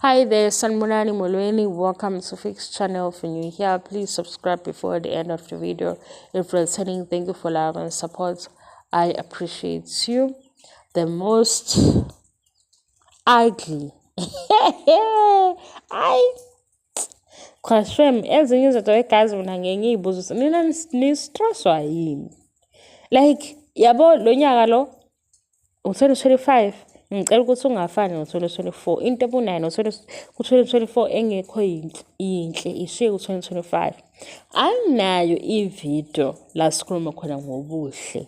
Hi there, Sanmunani Molweni. Welcome to Fix channel. If you're new here, please subscribe before the end of the video. If you're returning, thank you for love and support. I appreciate you. The most ugly. I confirm ezinye izinto egazi mina ngiyibuza nina ni-stresswa yini? Like yabo lo nyaka lo u-2025 ngicela ukuthi ungafani no-2024 into ebunayo ku-2024 engekho yinhle ishiye ku-2025 anginayo ividiyo la sikhuluma khona ngobuhle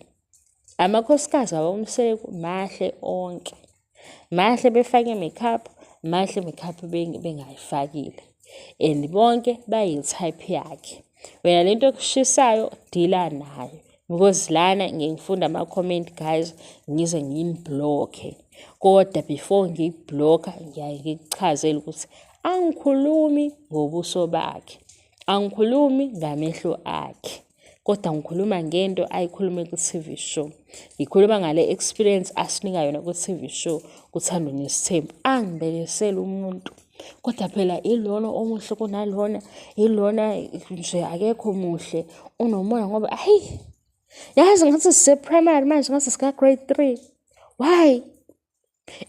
amakhosikazi awomseko mahle onke mahle befake makeup mahle makeup bengayifakile and bonke bayi-type yakhe wena lento ekushisayo dila nayo because lana ngifunda ama-comment guys ngize ngini-block-e kodwa before ngiyi-block-a ngiyaye ngikuchazele ukuthi angikhulumi ngobuso bakhe angikhulumi ngamehlo akhe kodwa ngikhuluma ngento ayikhulume ku-TV show ngikhuluma ngale experience asinika yona ku-TV show kuThando Nesithembu angibekesele umuntu kodwa phela ilona omuhle kunalona ilona nje akekho muhle unomoya ngoba hayi yazi ngathi sise-primary manje ngathi sika-grade 3 why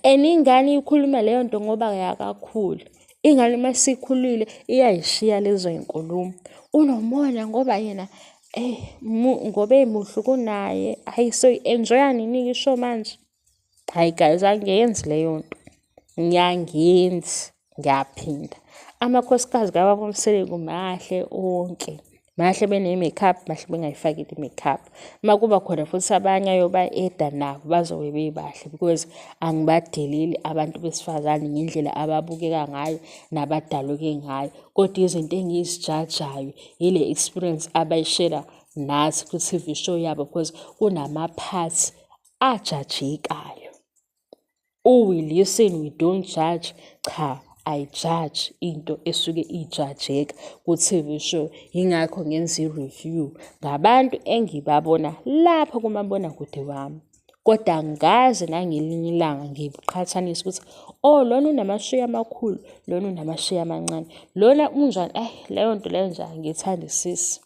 ingane ikhuluma leyo nto ngoba yakakhulu ingane masikhulile iyayishiya lezo inkulumo unomoya ngoba yena ngoba emuhle kunaye hayi so enjoya nini isho manje hayi guys angiyenzi leyo nto ngiyangenzi ngiyaphinda amakhosikazi kababomseko mahle onke mahle bene-makeup mahle bengayifakile i-makeup makuba khona futhi abanye ayoba-eda nabo bazobe bebahle because angibadeleli abantu besifazane ngendlela ababukeka ngayo nabadaluke ngayo kodwa izinto engizijajayo ile experience abayishera nathi ku-TV show yabo because kunama-parts ajajekayo we listen we don't judge cha I judge into esuke ijajeka ku-TV show yingakho ngenza i-review ngabantu engibabona lapha kumabonakude wami kodwa angazi nangelinye ilanga ngiqhathanisa ukuthi lona unamashiya amakhulu lona unamashiya amancane lona unjani leyo nto leyo nje angiyithandisisi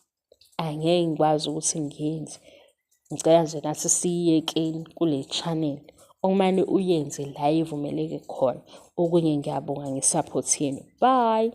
angeke ngikwazi ukuthi ngiyenze ngicela nje nathi siyiyekeni kule channel okumane uyenze la ivumeleke khona okunye ngiyabonga nge-support yenu bye.